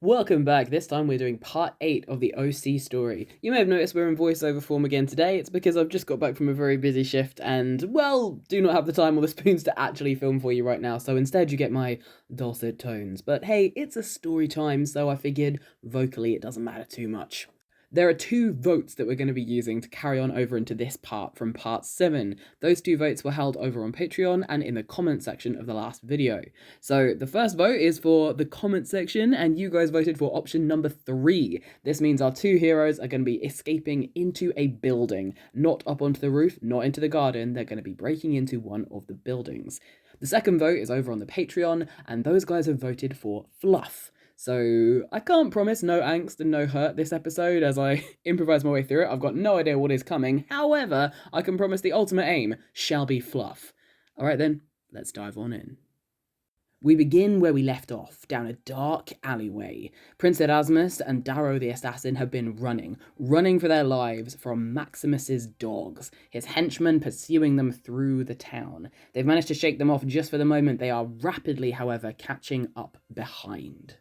Welcome back. This time we're doing part 8 of the OC story. You may have noticed we're in voiceover form again today. It's because I've just got back from a very busy shift and, well, do not have the time or the spoons to actually film for you right now, so instead you get my dulcet tones. But hey, it's a story time, so I figured vocally it doesn't matter too much. There are two votes that we're going to be using to carry on over into this part from part 7. Those two votes were held over on Patreon and in the comment section of the last video. So the first vote is for the comment section, and you guys voted for option number 3. This means our two heroes are going to be escaping into a building, not up onto the roof, not into the garden. They're going to be breaking into one of the buildings. The second vote is over on the Patreon, and those guys have voted for Fluff. So I can't promise no angst and no hurt this episode as I improvise my way through it. I've got no idea what is coming. However, I can promise the ultimate aim shall be Fluff. Alright then, let's dive on in. We begin where we left off, down a dark alleyway. Prince Erasmus and Darrow the assassin have been running for their lives from Maximus's dogs, his henchmen pursuing them through the town. They've managed to shake them off just for the moment. They are rapidly, however, catching up behind.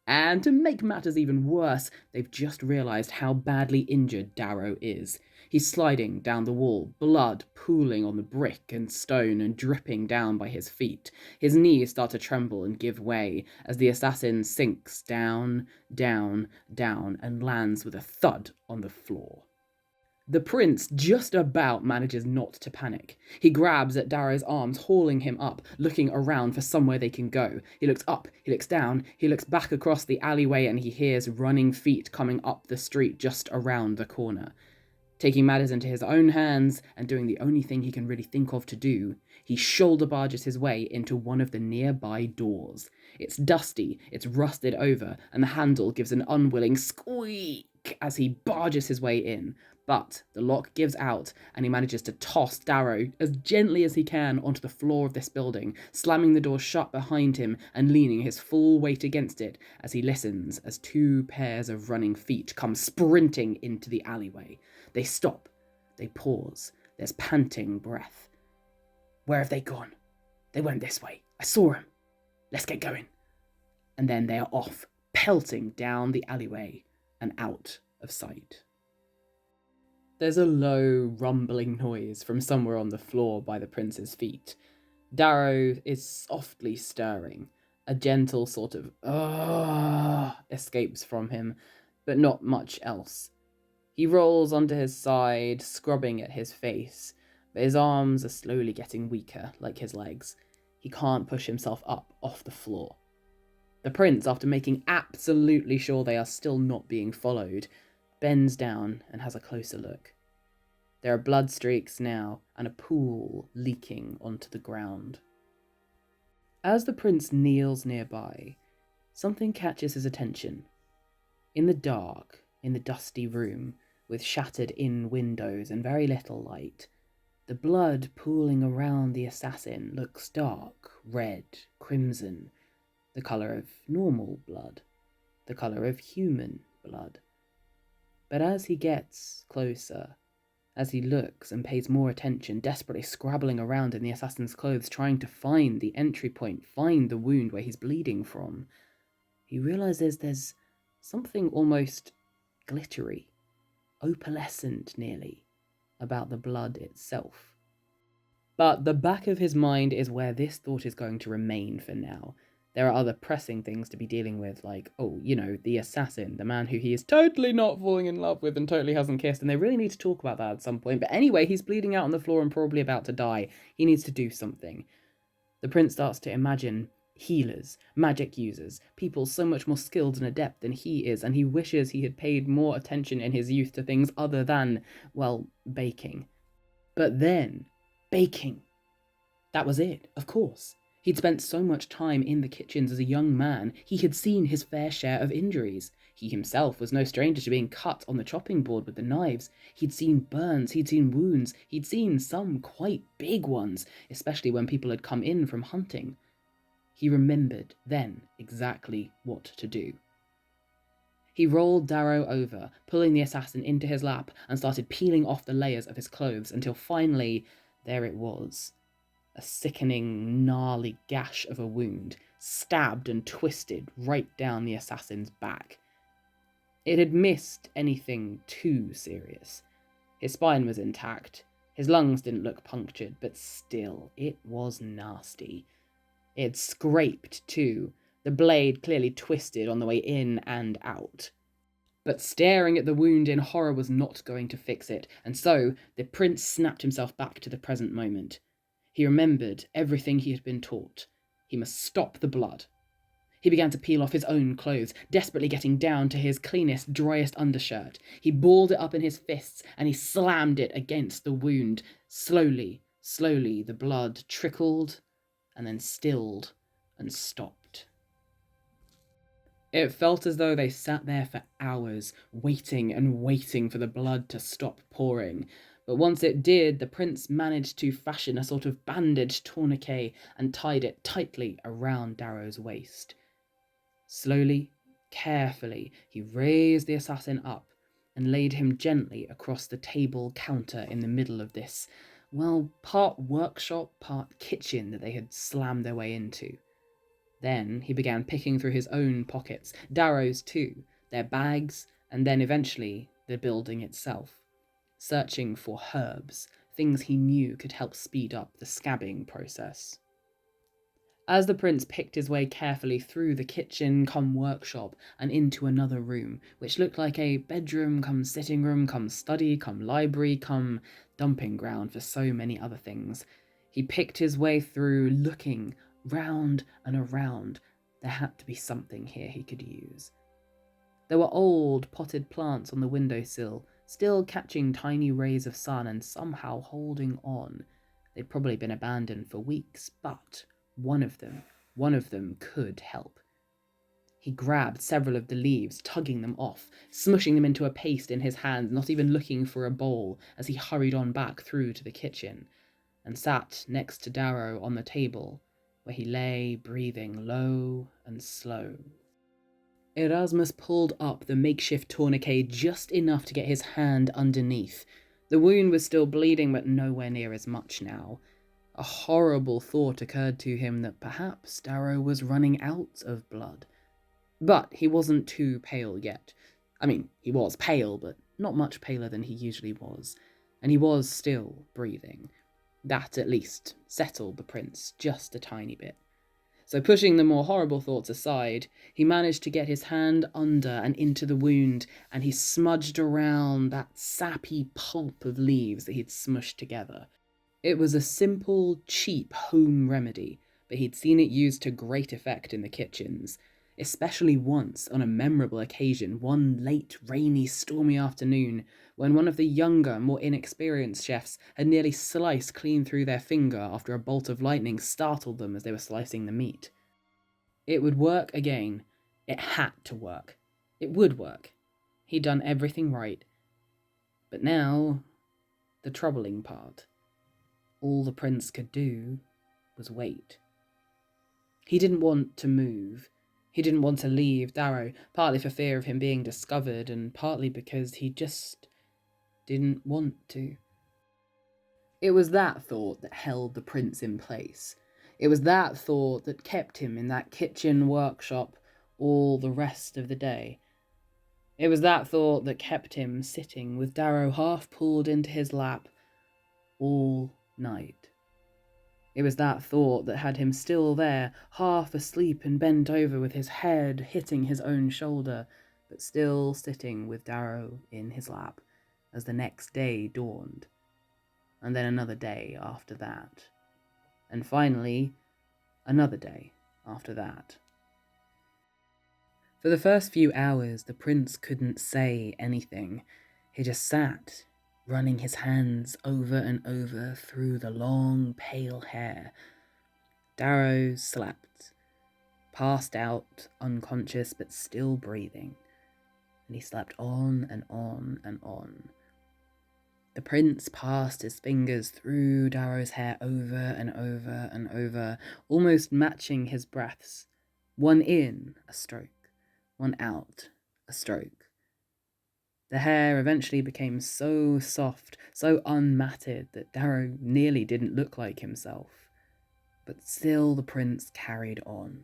And to make matters even worse, they've just realised how badly injured Darrow is. He's sliding down the wall, blood pooling on the brick and stone and dripping down by his feet. His knees start to tremble and give way as the assassin sinks down, down, down and lands with a thud on the floor. The prince just about manages not to panic. He grabs at Darrow's arms, hauling him up, looking around for somewhere they can go. He looks up, he looks down, he looks back across the alleyway, and he hears running feet coming up the street just around the corner. Taking matters into his own hands and doing the only thing he can really think of to do, he shoulder barges his way into one of the nearby doors. It's dusty, it's rusted over, and the handle gives an unwilling squeak as he barges his way in. But the lock gives out, and he manages to toss Darrow as gently as he can onto the floor of this building, slamming the door shut behind him and leaning his full weight against it as he listens as two pairs of running feet come sprinting into the alleyway. They stop, they pause, there's panting breath. Where have they gone? They went this way. I saw them. Let's get going. And then they are off, pelting down the alleyway and out of sight. There's a low, rumbling noise from somewhere on the floor by the prince's feet. Darrow is softly stirring. A gentle sort of escapes from him, but not much else. He rolls onto his side, scrubbing at his face, but his arms are slowly getting weaker, like his legs. He can't push himself up off the floor. The prince, after making absolutely sure they are still not being followed, bends down and has a closer look. There are blood streaks now and a pool leaking onto the ground. As the prince kneels nearby, something catches his attention. In the dark, in the dusty room, with shattered-in windows and very little light, the blood pooling around the assassin looks dark, red, crimson, the colour of normal blood, the colour of human blood. But as he gets closer, as he looks and pays more attention, desperately scrabbling around in the assassin's clothes, trying to find the entry point, find the wound where he's bleeding from, he realises there's something almost glittery, opalescent nearly, about the blood itself. But the back of his mind is where this thought is going to remain for now. There are other pressing things to be dealing with, like, the assassin, the man who he is totally not falling in love with and totally hasn't kissed, and they really need to talk about that at some point. But anyway, he's bleeding out on the floor and probably about to die. He needs to do something. The prince starts to imagine healers, magic users, people so much more skilled and adept than he is, and he wishes he had paid more attention in his youth to things other than, well, baking. But then, baking. That was it, of course. He'd spent so much time in the kitchens as a young man, he had seen his fair share of injuries. He himself was no stranger to being cut on the chopping board with the knives. He'd seen burns, he'd seen wounds, he'd seen some quite big ones, especially when people had come in from hunting. He remembered then exactly what to do. He rolled Darrow over, pulling the assassin into his lap, and started peeling off the layers of his clothes until finally, there it was. a sickening, gnarly gash of a wound, stabbed and twisted right down the assassin's back. It had missed anything too serious. His spine was intact, his lungs didn't look punctured, but still, it was nasty. It had scraped too, the blade clearly twisted on the way in and out. But staring at the wound in horror was not going to fix it, and so the prince snapped himself back to the present moment. He remembered everything he had been taught. He must stop the blood. He began to peel off his own clothes, desperately getting down to his cleanest, driest undershirt. He balled it up in his fists, and he slammed it against the wound. Slowly, slowly, the blood trickled, and then stilled and stopped. It felt as though they sat there for hours, waiting and waiting for the blood to stop pouring. But once it did, the prince managed to fashion a sort of bandaged tourniquet and tied it tightly around Darrow's waist. Slowly, carefully, he raised the assassin up and laid him gently across the table counter in the middle of this, well, part workshop, part kitchen that they had slammed their way into. Then he began picking through his own pockets, Darrow's too, their bags, and then eventually the building itself, searching for herbs, things he knew could help speed up the scabbing process. As the prince picked his way carefully through the kitchen come workshop and into another room, which looked like a bedroom come sitting room come study come library come dumping ground for so many other things, he picked his way through, looking round and around. There had to be something here he could use. There were old potted plants on the windowsill, still catching tiny rays of sun and somehow holding on. They'd probably been abandoned for weeks, but one of them could help. He grabbed several of the leaves, tugging them off, smushing them into a paste in his hand, not even looking for a bowl as he hurried on back through to the kitchen, and sat next to Darrow on the table, where he lay breathing low and slow. Erasmus pulled up the makeshift tourniquet just enough to get his hand underneath. The wound was still bleeding, but nowhere near as much now. A horrible thought occurred to him that perhaps Darrow was running out of blood. But he wasn't too pale yet. I mean, he was pale, but not much paler than he usually was. And he was still breathing. That, at least, settled the prince just a tiny bit. So pushing the more horrible thoughts aside, he managed to get his hand under and into the wound, and he smudged around that sappy pulp of leaves that he'd smushed together. It was a simple, cheap home remedy, but he'd seen it used to great effect in the kitchens, especially once on a memorable occasion, one late, rainy, stormy afternoon, when one of the younger, more inexperienced chefs had nearly sliced clean through their finger after a bolt of lightning startled them as they were slicing the meat. It would work again. It had to work. It would work. He'd done everything right. But now, the troubling part. All the prince could do was wait. He didn't want to move. He didn't want to leave Darrow, partly for fear of him being discovered, and partly because he just didn't want to. It was that thought that held the prince in place. It was that thought that kept him in that kitchen workshop all the rest of the day. It was that thought that kept him sitting with Darrow half pulled into his lap all night. It was that thought that had him still there, half asleep and bent over with his head hitting his own shoulder, but still sitting with Darrow in his lap as the next day dawned. And then another day after that. And finally, another day after that. For the first few hours, the prince couldn't say anything. He just sat, running his hands over and over through the long, pale hair. Darrow slept, passed out, unconscious but still breathing, and he slept on and on and on. The prince passed his fingers through Darrow's hair over and over and over, almost matching his breaths. One in, a stroke. One out, a stroke. The hair eventually became so soft, so unmatted, that Darrow nearly didn't look like himself. But still the prince carried on.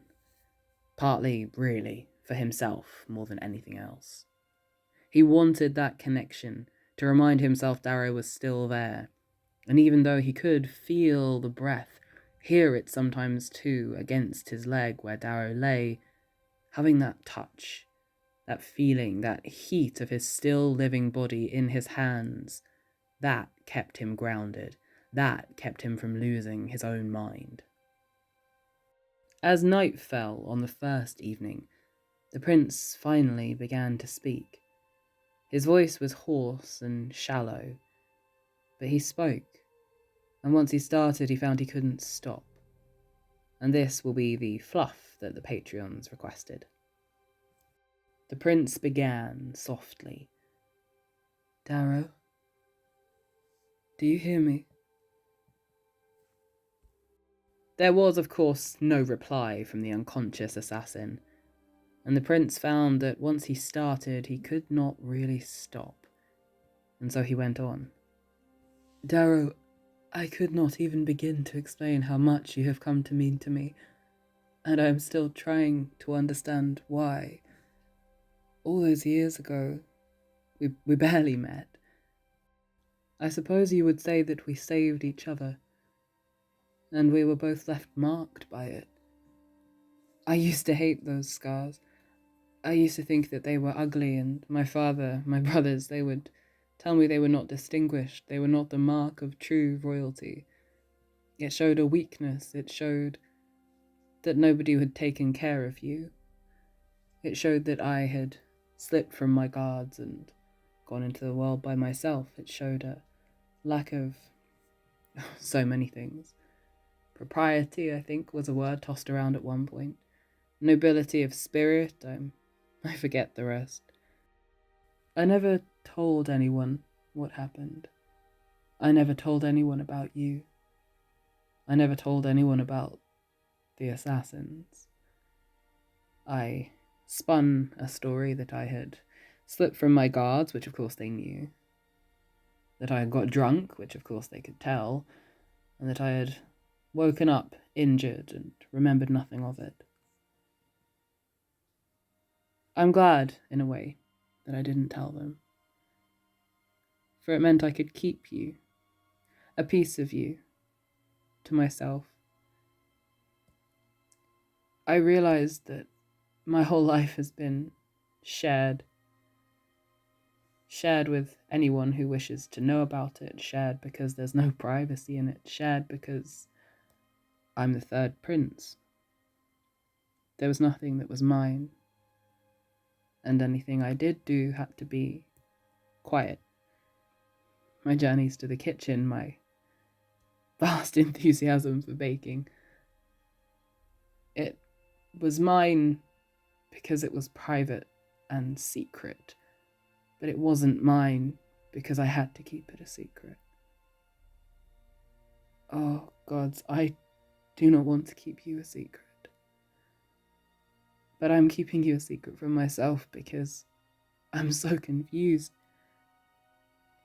Partly, really, for himself more than anything else. He wanted that connection to remind himself Darrow was still there. And even though he could feel the breath, hear it sometimes too against his leg where Darrow lay, having that touch, that feeling, that heat of his still living body in his hands, that kept him grounded. That kept him from losing his own mind. As night fell on the first evening, the prince finally began to speak. His voice was hoarse and shallow, but he spoke, and once he started he found he couldn't stop. And this will be the fluff that the Patreons requested. The prince began softly. "Darrow, do you hear me?" There was, of course, no reply from the unconscious assassin, and the prince found that once he started, he could not really stop, and so he went on. "Darrow, I could not even begin to explain how much you have come to mean to me, and I am still trying to understand why. All those years ago, we barely met. I suppose you would say that we saved each other, and we were both left marked by it. I used to hate those scars. I used to think that they were ugly, and my father, my brothers, they would tell me they were not distinguished, they were not the mark of true royalty. It showed a weakness, it showed that nobody had taken care of you. It showed that I had slipped from my guards and gone into the world by myself. It showed a lack of so many things. Propriety, I think, was a word tossed around at one point. Nobility of spirit, I forget the rest. I never told anyone what happened. I never told anyone about you. I never told anyone about the assassins. I spun a story that I had slipped from my guards, which of course they knew, that I had got drunk, which of course they could tell, and that I had woken up injured and remembered nothing of it. I'm glad, in a way, that I didn't tell them, for it meant I could keep you, a piece of you, to myself. I realized that my whole life has been shared with anyone who wishes to know about it, shared because there's no privacy in it, shared because I'm the third prince. There was nothing that was mine, and anything I did do had to be quiet. My journeys to the kitchen, my vast enthusiasm for baking. It was mine because it was private and secret, but it wasn't mine because I had to keep it a secret. Oh, gods, I do not want to keep you a secret. But I'm keeping you a secret from myself because I'm so confused.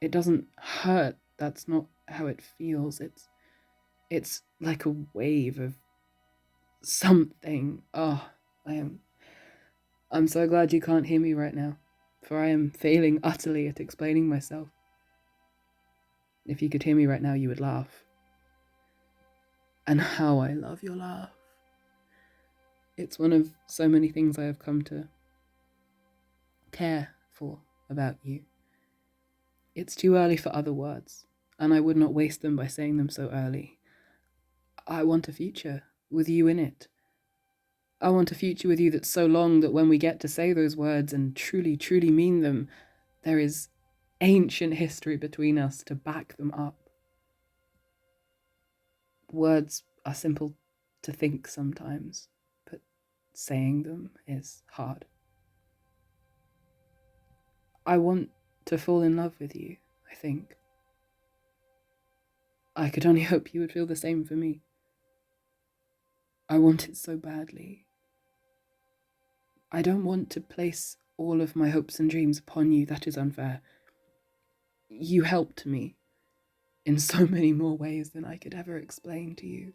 It doesn't hurt. That's not how it feels. It's like a wave of something. Oh, I'm so glad you can't hear me right now, for I am failing utterly at explaining myself. If you could hear me right now, you would laugh. And how I love your laugh. It's one of so many things I have come to care for about you. It's too early for other words, and I would not waste them by saying them so early. I want a future with you in it. I want a future with you that's so long that when we get to say those words and truly, truly mean them, there is ancient history between us to back them up. Words are simple to think sometimes, but saying them is hard. I want to fall in love with you, I think. I could only hope you would feel the same for me. I want it so badly. I don't want to place all of my hopes and dreams upon you. That is unfair. You helped me in so many more ways than I could ever explain to you.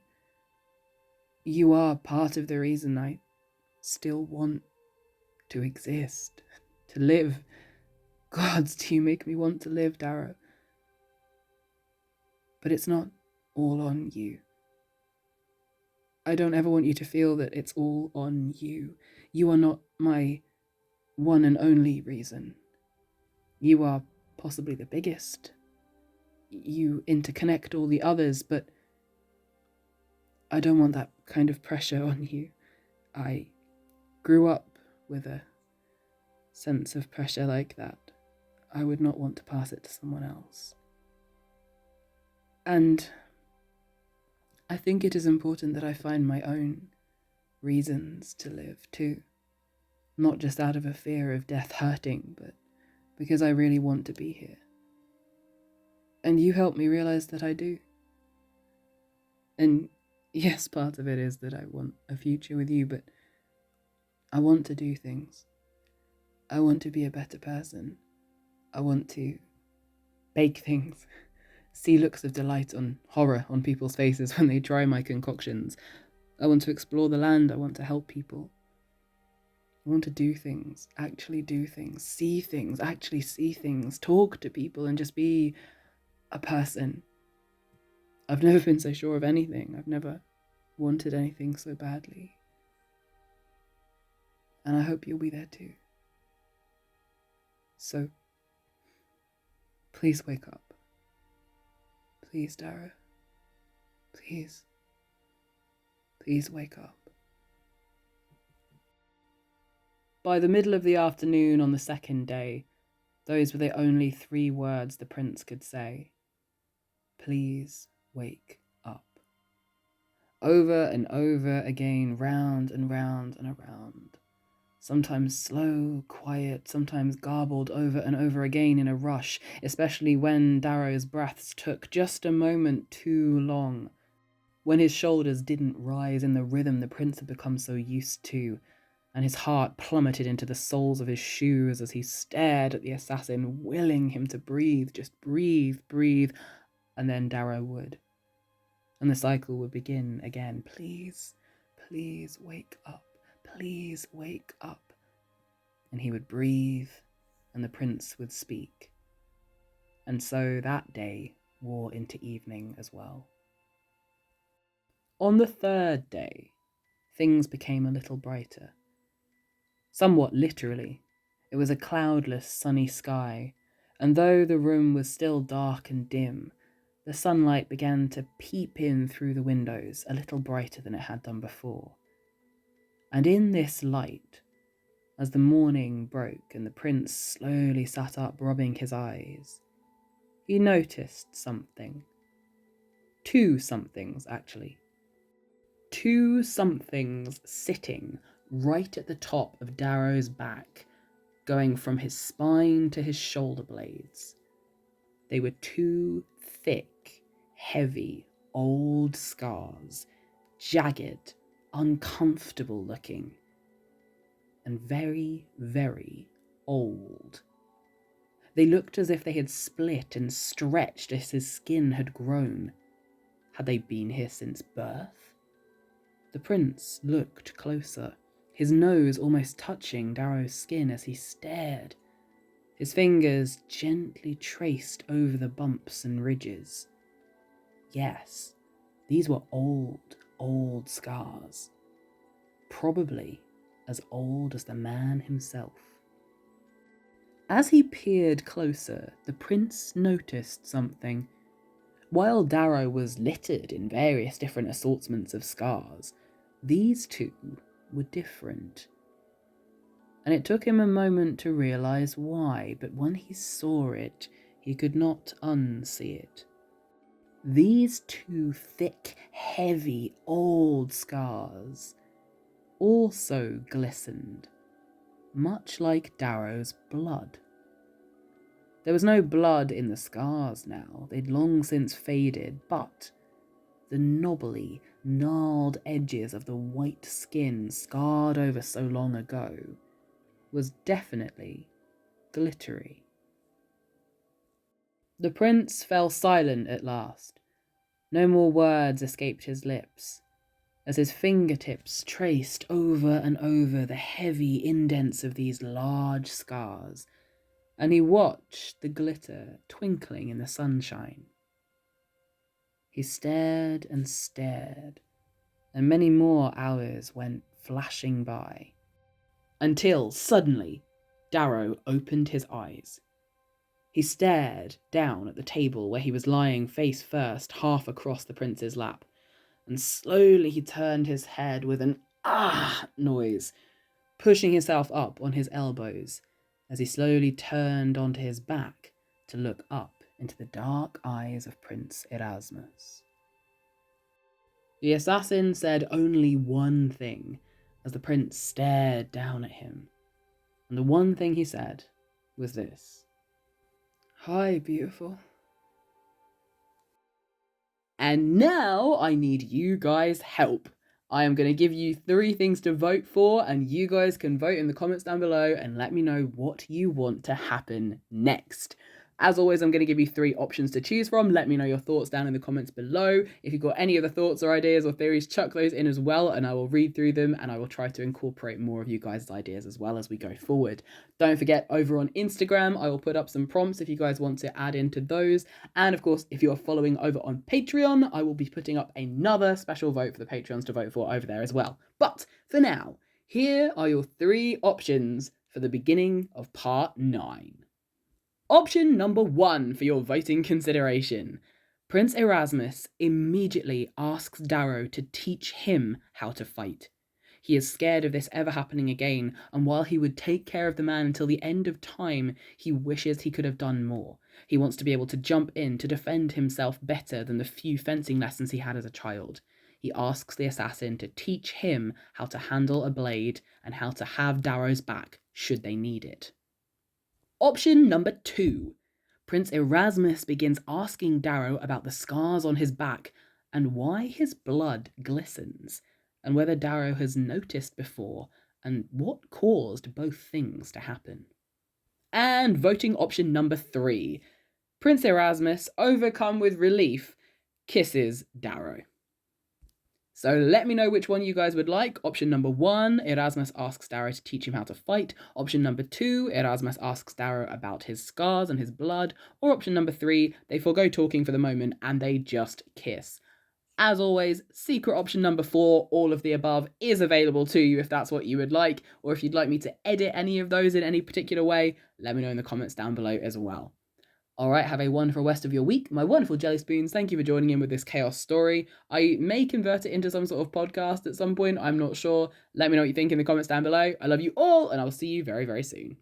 You are part of the reason I still want to exist, to live. Gods, do you make me want to live, Darrow? But it's not all on you. I don't ever want you to feel that it's all on you. You are not my one and only reason. You are possibly the biggest. You interconnect all the others, but I don't want that kind of pressure on you. I grew up with a sense of pressure like that. I would not want to pass it to someone else. And I think it is important that I find my own reasons to live too. Not just out of a fear of death hurting, but because I really want to be here. And you helped me realize that I do. And yes, part of it is that I want a future with you, but I want to do things. I want to be a better person. I want to bake things, see looks of delight on horror on people's faces when they try my concoctions. I want to explore the land. I want to help people. I want to do things, actually do things, see things, actually see things, talk to people and just be a person. I've never been so sure of anything. I've never wanted anything so badly. And I hope you'll be there too. So, please wake up. Please, Darrow. Please. Please wake up. By the middle of the afternoon on the second day, those were the only 3 words the prince could say. Please wake up. Over and over again, round and round and around. Sometimes slow, quiet, sometimes garbled over and over again in a rush, especially when Darrow's breaths took just a moment too long. When his shoulders didn't rise in the rhythm the prince had become so used to, and his heart plummeted into the soles of his shoes as he stared at the assassin, willing him to breathe, just breathe, breathe, and then Darrow would. And the cycle would begin again. Please, please wake up. Please wake up. And he would breathe, and the prince would speak. And so that day wore into evening as well. On the 3rd day, things became a little brighter. Somewhat literally, it was a cloudless, sunny sky, and though the room was still dark and dim, the sunlight began to peep in through the windows a little brighter than it had done before. And in this light, as the morning broke and the prince slowly sat up rubbing his eyes, he noticed something. 2 somethings, actually. 2 somethings sitting right at the top of Darrow's back, going from his spine to his shoulder blades. They were 2 thick, heavy, old scars, jagged, uncomfortable looking, and very, very old. They looked as if they had split and stretched as his skin had grown. Had they been here since birth? The prince looked closer, his nose almost touching Darrow's skin as he stared. His fingers gently traced over the bumps and ridges. Yes, these were old, old scars. Probably as old as the man himself. As he peered closer, the prince noticed something. While Darrow was littered in various different assortments of scars, these 2 were different. And it took him a moment to realise why, but when he saw it, he could not unsee it. These 2 thick, heavy, old scars also glistened, much like Darrow's blood. There was no blood in the scars now, they'd long since faded, but the knobbly, gnarled edges of the white skin scarred over so long ago was definitely glittery. The prince fell silent at last. No more words escaped his lips, as his fingertips traced over and over the heavy indents of these large scars, and he watched the glitter twinkling in the sunshine. He stared and stared, and many more hours went flashing by, until suddenly Darrow opened his eyes. He stared down at the table where he was lying face first, half across the prince's lap, and slowly he turned his head with an "ah" noise, pushing himself up on his elbows as he slowly turned onto his back to look up into the dark eyes of Prince Erasmus. The assassin said only one thing as the prince stared down at him, and the one thing he said was this: "Hi, beautiful." And now I need you guys' help. I am going to give you 3 things to vote for, and you guys can vote in the comments down below and let me know what you want to happen next. As always, I'm going to give you 3 options to choose from. Let me know your thoughts down in the comments below. If you've got any other thoughts or ideas or theories, chuck those in as well, and I will read through them, and I will try to incorporate more of you guys' ideas as well as we go forward. Don't forget, over on Instagram, I will put up some prompts if you guys want to add into those. And of course, if you're following over on Patreon, I will be putting up another special vote for the Patreons to vote for over there as well. But for now, here are your 3 options for the beginning of part 9. Option number 1 for your voting consideration. Prince Erasmus immediately asks Darrow to teach him how to fight. He is scared of this ever happening again, and while he would take care of the man until the end of time, he wishes he could have done more. He wants to be able to jump in to defend himself better than the few fencing lessons he had as a child. He asks the assassin to teach him how to handle a blade and how to have Darrow's back should they need it. Option number 2. Prince Erasmus begins asking Darrow about the scars on his back and why his blood glistens, and whether Darrow has noticed before and what caused both things to happen. And voting option number 3. Prince Erasmus, overcome with relief, kisses Darrow. So let me know which one you guys would like. Option number 1, Erasmus asks Darrow to teach him how to fight. Option number 2, Erasmus asks Darrow about his scars and his blood. Or option number 3, they forego talking for the moment and they just kiss. As always, secret option number 4, all of the above, is available to you if that's what you would like. Or if you'd like me to edit any of those in any particular way, let me know in the comments down below as well. Alright, have a wonderful rest of your week. My wonderful jelly spoons, thank you for joining in with this chaos story. I may convert it into some sort of podcast at some point, I'm not sure. Let me know what you think in the comments down below. I love you all, and I'll see you very, very soon.